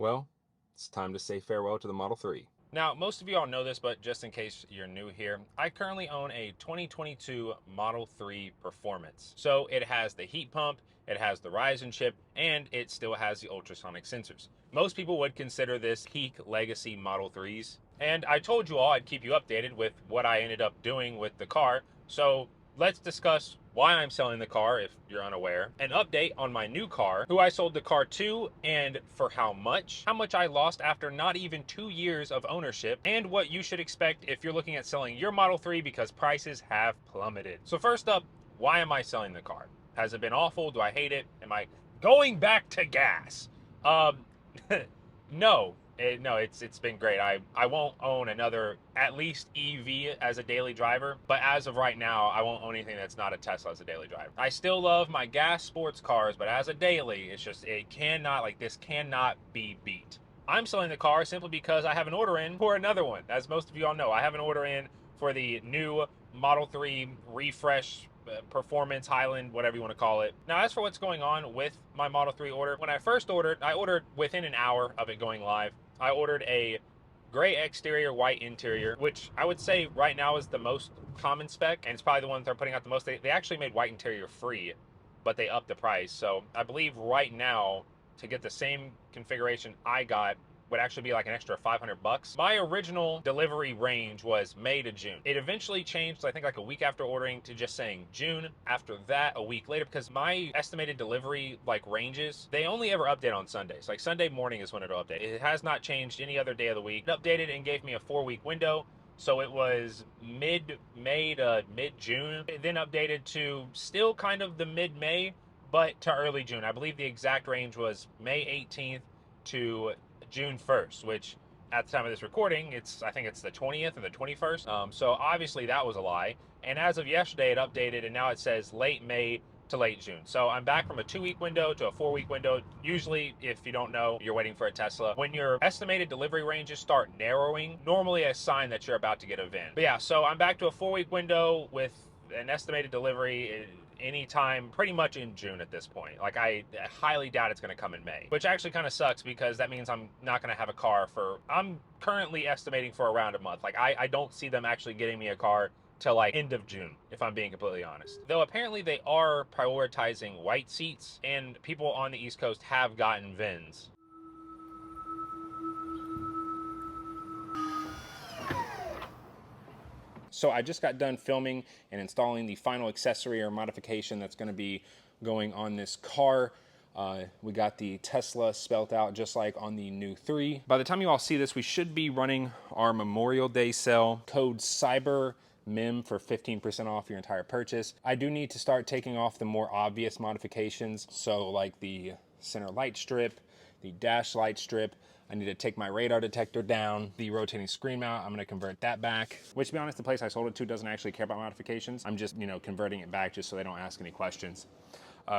Well, it's time to say farewell to the Model 3. Now, most of you all know this, but just in case you're new here, I currently own a 2022 Model 3 Performance. So it has the heat pump, it has the Ryzen chip, and it still has the ultrasonic sensors. Most people would consider this peak legacy Model 3s. And I told you all I'd keep you updated with what I ended up doing with the car. So let's discuss why I'm selling the car if you're unaware, an update on my new car, who I sold the car to and for how much I lost after not even 2 years of ownership, and what you should expect if you're looking at selling your Model 3 because prices have plummeted. So first up, why am I selling the car? Has it been awful? Do I hate it? Am I going back to gas? No. It's been great. I won't own another at least EV as a daily driver, but as of right now, I won't own anything that's not a Tesla as a daily driver. I still love my gas sports cars, but as a daily, this cannot be beat. I'm selling the car simply because I have an order in for another one. As most of you all know, I have an order in for the new Model 3 refresh Performance, Highland, whatever you want to call it. Now, as for what's going on with my Model 3 order, when I first ordered, I ordered within an hour of it going live. I ordered a gray exterior, white interior, which I would say right now is the most common spec, and it's probably the one they're putting out the most. They actually made white interior free, but they upped the price. So I believe right now, to get the same configuration I got, would actually be like an extra $500. My original delivery range was May to June. It eventually changed, I think like a week after ordering, to just saying June. After that, a week later, because my estimated delivery ranges, they only ever update on Sundays. Like Sunday morning is when it'll update. It has not changed any other day of the week. It updated and gave me a 4-week window. So it was mid-May to mid-June. It then updated to still kind of the mid-May, but to early June. I believe the exact range was May 18th to June 1st, which at the time of this recording, I think it's the 20th or the 21st. So obviously that was a lie. And as of yesterday, it updated and now it says late May to late June. So I'm back from a 2-week window to a 4-week window. Usually, if you don't know, you're waiting for a Tesla. When your estimated delivery ranges start narrowing, normally a sign that you're about to get a VIN. But yeah, so I'm back to a 4-week window with an estimated delivery anytime pretty much in June at this point. Like I highly doubt it's going to come in May, which actually kind of sucks because that means I'm not going to have a car I'm currently estimating for around a month. Like I don't see them actually getting me a car till like end of June, if I'm being completely honest. Though apparently they are prioritizing white seats and people on the East Coast have gotten VINs. So I just got done filming and installing the final accessory or modification that's going to be going on this car. We got the Tesla spelt out just like on the new 3. By the time you all see this, we should be running our Memorial Day sale. Code CYBERMEM for 15% off your entire purchase. I do need to start taking off the more obvious modifications. So like the center light strip, the dash light strip. I need to take my radar detector down. The rotating screen mount, I'm gonna convert that back. Which, to be honest, the place I sold it to doesn't actually care about modifications. I'm just, converting it back just so they don't ask any questions.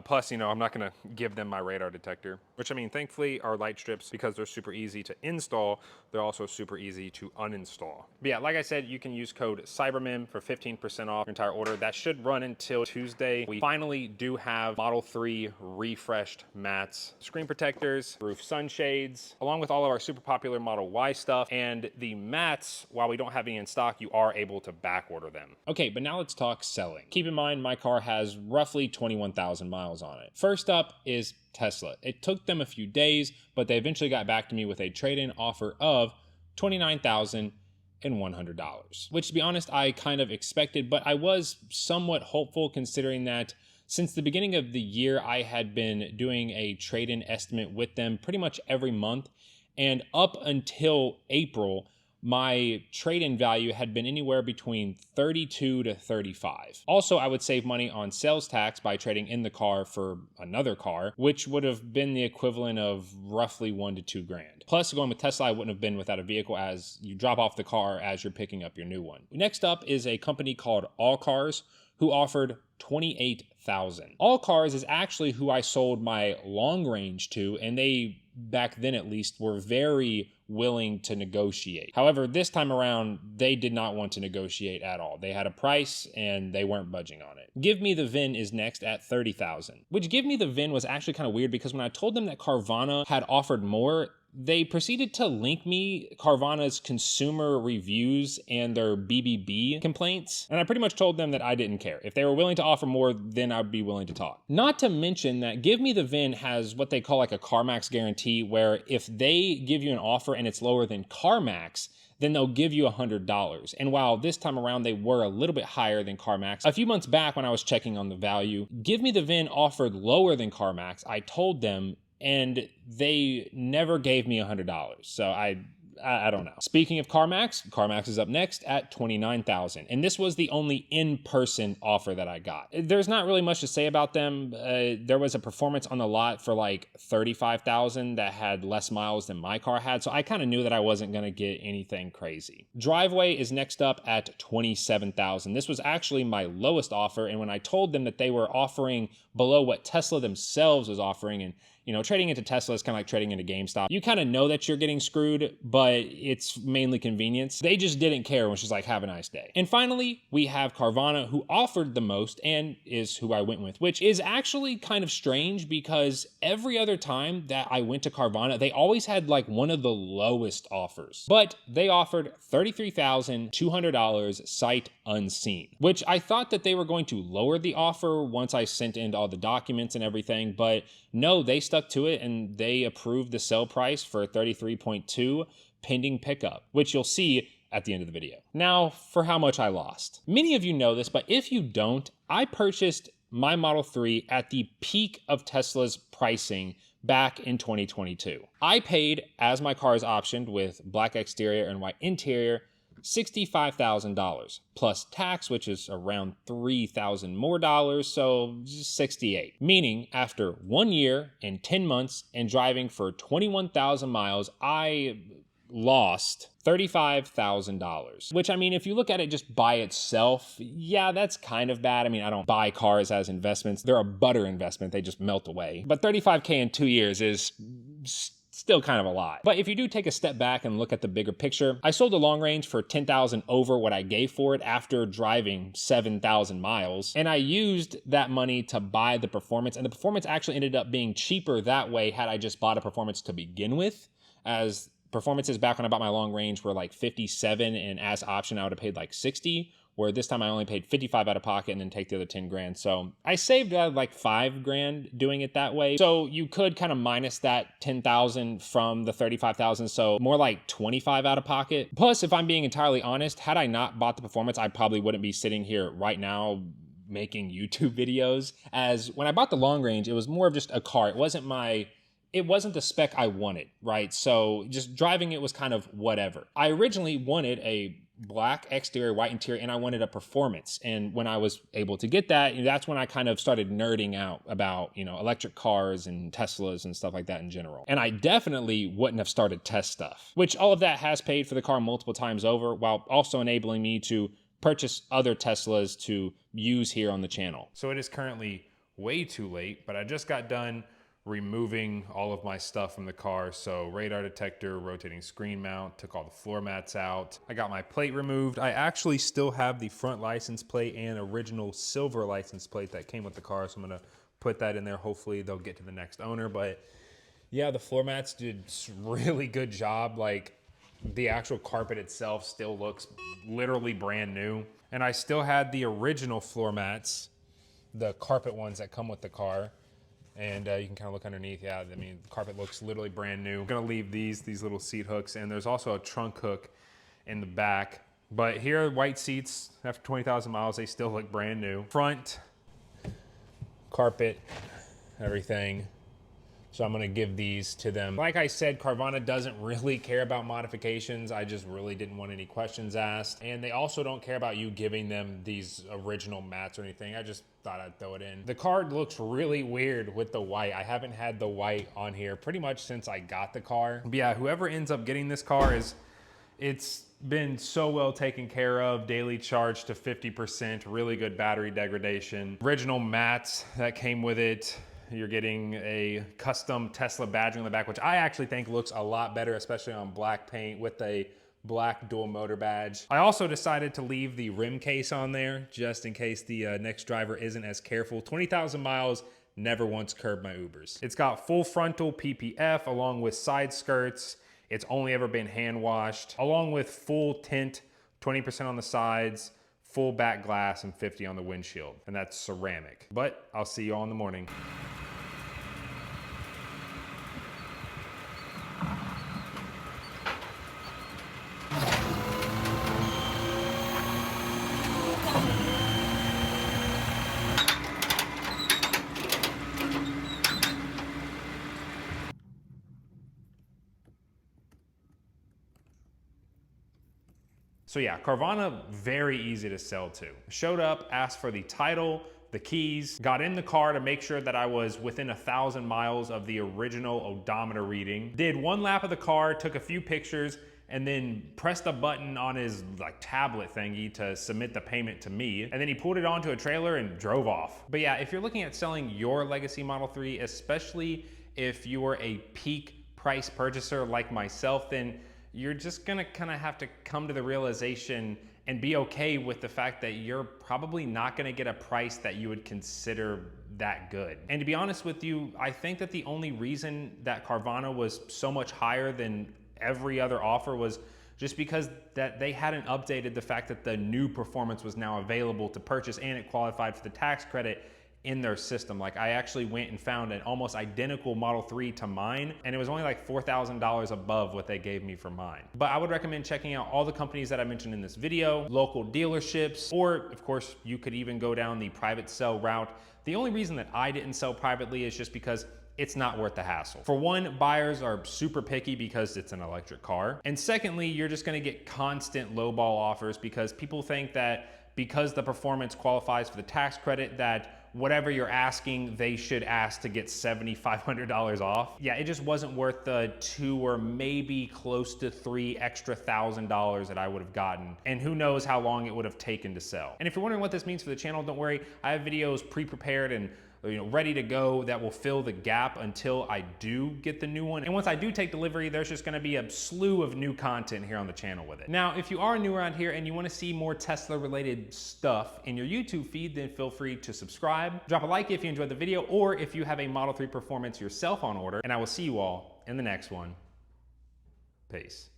Plus, I'm not gonna give them my radar detector, which thankfully our light strips, because they're super easy to install, they're also super easy to uninstall. But yeah, like I said, you can use code CYBERMEM for 15% off your entire order. That should run until Tuesday. We finally do have Model 3 refreshed mats, screen protectors, roof sunshades, along with all of our super popular Model Y stuff. And the mats, while we don't have any in stock, you are able to back order them. Okay, but now let's talk selling. Keep in mind, my car has roughly 21,000 miles on it. First up is Tesla. It took them a few days, but they eventually got back to me with a trade-in offer of $29,100, which, to be honest, I kind of expected, but I was somewhat hopeful considering that since the beginning of the year, I had been doing a trade-in estimate with them pretty much every month, and up until April, my trade-in value had been anywhere between 32 to 35. Also, I would save money on sales tax by trading in the car for another car, which would have been the equivalent of roughly $1 to $2 grand. Plus, going with Tesla, I wouldn't have been without a vehicle, as you drop off the car as you're picking up your new one. Next up is a company called All Cars, who offered $28,000. All Cars is actually who I sold my long range to, and they, back then at least, were very willing to negotiate. However, this time around, they did not want to negotiate at all. They had a price and they weren't budging on it. Give Me the VIN is next at $30,000, which Give Me the VIN was actually kind of weird because when I told them that Carvana had offered more, they proceeded to link me Carvana's consumer reviews and their BBB complaints. And I pretty much told them that I didn't care. If they were willing to offer more, then I'd be willing to talk. Not to mention that Give Me the VIN has what they call like a CarMax guarantee, where if they give you an offer and it's lower than CarMax, then they'll give you $100. And while this time around they were a little bit higher than CarMax, a few months back when I was checking on the value, Give Me the VIN offered lower than CarMax. I told them, and they never gave me $100. So I don't know. Speaking of CarMax, CarMax is up next at $29,000. And this was the only in-person offer that I got. There's not really much to say about them. There was a performance on the lot for like $35,000 that had less miles than my car had. So I kind of knew that I wasn't going to get anything crazy. Driveway is next up at $27,000. This was actually my lowest offer. And when I told them that they were offering below what Tesla themselves was offering, and you know, trading into Tesla is kind of like trading into GameStop. You kind of know that you're getting screwed, but it's mainly convenience. They just didn't care, which is like, have a nice day. And finally, we have Carvana, who offered the most and is who I went with, which is actually kind of strange because every other time that I went to Carvana, they always had like one of the lowest offers. But they offered $33,200 sight unseen, which I thought that they were going to lower the offer once I sent in all the documents and everything, but no, they stuck to it and they approved the sell price for 33.2 pending pickup, which you'll see at the end of the video. Now, for how much I lost. Many of you know this, but if you don't, I purchased my Model 3 at the peak of Tesla's pricing back in 2022. I paid, as my car is optioned with black exterior and white interior, $65,000 plus tax, which is around $3,000 more dollars, so $68,000. Meaning after 1 year and 10 months and driving for 21,000 miles, I lost $35,000, which, I mean, if you look at it just by itself, yeah, that's kind of bad. I mean, I don't buy cars as investments. They're a butter investment. They just melt away. But $35K in 2 years is still kind of a lot. But if you do take a step back and look at the bigger picture, I sold a long range for $10,000 over what I gave for it after driving 7,000 miles. And I used that money to buy the Performance, and the Performance actually ended up being cheaper that way had I just bought a Performance to begin with, as Performances back when I bought my long range were like 57, and as option I would have paid like 60, where this time I only paid 55 out of pocket and then take the other 10 grand. So I saved like 5 grand doing it that way. So you could kind of minus that 10,000 from the 35,000. So more like 25 out of pocket. Plus, if I'm being entirely honest, had I not bought the Performance, I probably wouldn't be sitting here right now making YouTube videos. As when I bought the long range, it was more of just a car. It wasn't the spec I wanted, right? So just driving it was kind of whatever. I originally wanted a black exterior, white interior, and I wanted a Performance. And when I was able to get that, that's when I kind of started nerding out about, electric cars and Teslas and stuff like that in general. And I definitely wouldn't have started test stuff, which all of that has paid for the car multiple times over, while also enabling me to purchase other Teslas to use here on the channel. So it is currently way too late, but I just got done removing all of my stuff from the car. So radar detector, rotating screen mount, took all the floor mats out. I got my plate removed. I actually still have the front license plate and original silver license plate that came with the car. So I'm gonna put that in there. Hopefully they'll get to the next owner. But yeah, the floor mats did a really good job. Like the actual carpet itself still looks literally brand new. And I still had the original floor mats, the carpet ones that come with the car. And you can kind of look underneath. Yeah, I mean, the carpet looks literally brand new. I'm gonna leave these little seat hooks, and there's also a trunk hook in the back. But here, white seats, after 20,000 miles, they still look brand new. Front, carpet, everything. So I'm gonna give these to them. Like I said, Carvana doesn't really care about modifications. I just really didn't want any questions asked. And they also don't care about you giving them these original mats or anything. I just thought I'd throw it in. The car looks really weird with the white. I haven't had the white on here pretty much since I got the car. But yeah, whoever ends up getting this car it's been so well taken care of. Daily charge to 50%, really good battery degradation. Original mats that came with it. You're getting a custom Tesla badging on the back, which I actually think looks a lot better, especially on black paint with a black dual motor badge. I also decided to leave the rim case on there just in case the next driver isn't as careful. 20,000 miles never once curbed my Ubers. It's got full frontal PPF along with side skirts. It's only ever been hand washed, along with full tint, 20% on the sides, full back glass, and 50 on the windshield. And that's ceramic. But I'll see you all in the morning. So yeah, Carvana, very easy to sell to. Showed up, asked for the title, the keys, got in the car to make sure that I was within 1,000 miles of the original odometer reading, did one lap of the car, took a few pictures, and then pressed a button on his tablet thingy to submit the payment to me. And then he pulled it onto a trailer and drove off. But yeah, if you're looking at selling your Legacy Model 3, especially if you are a peak price purchaser like myself, then you're just gonna kind of have to come to the realization and be okay with the fact that you're probably not gonna get a price that you would consider that good. And to be honest with you, I think that the only reason that Carvana was so much higher than every other offer was just because that they hadn't updated the fact that the new performance was now available to purchase and it qualified for the tax credit in their system. Like, I actually went and found an almost identical Model 3 to mine, and it was only like $4,000 above what they gave me for mine. But I would recommend checking out all the companies that I mentioned in this video, local dealerships, or of course, you could even go down the private sell route. The only reason that I didn't sell privately is just because it's not worth the hassle. For one, buyers are super picky because it's an electric car. And secondly, you're just gonna get constant lowball offers because people think that because the performance qualifies for the tax credit, that whatever you're asking, they should ask to get $7,500 off. Yeah, it just wasn't worth the $2 or maybe close to $3 extra $1,000 that I would have gotten. And who knows how long it would have taken to sell. And if you're wondering what this means for the channel, don't worry. I have videos pre-prepared and ready to go that will fill the gap until I do get the new one. And once I do take delivery, there's just gonna be a slew of new content here on the channel with it. Now, if you are new around here and you wanna see more Tesla related stuff in your YouTube feed, then feel free to subscribe. Drop a like if you enjoyed the video or if you have a Model 3 Performance yourself on order, and I will see you all in the next one. Peace.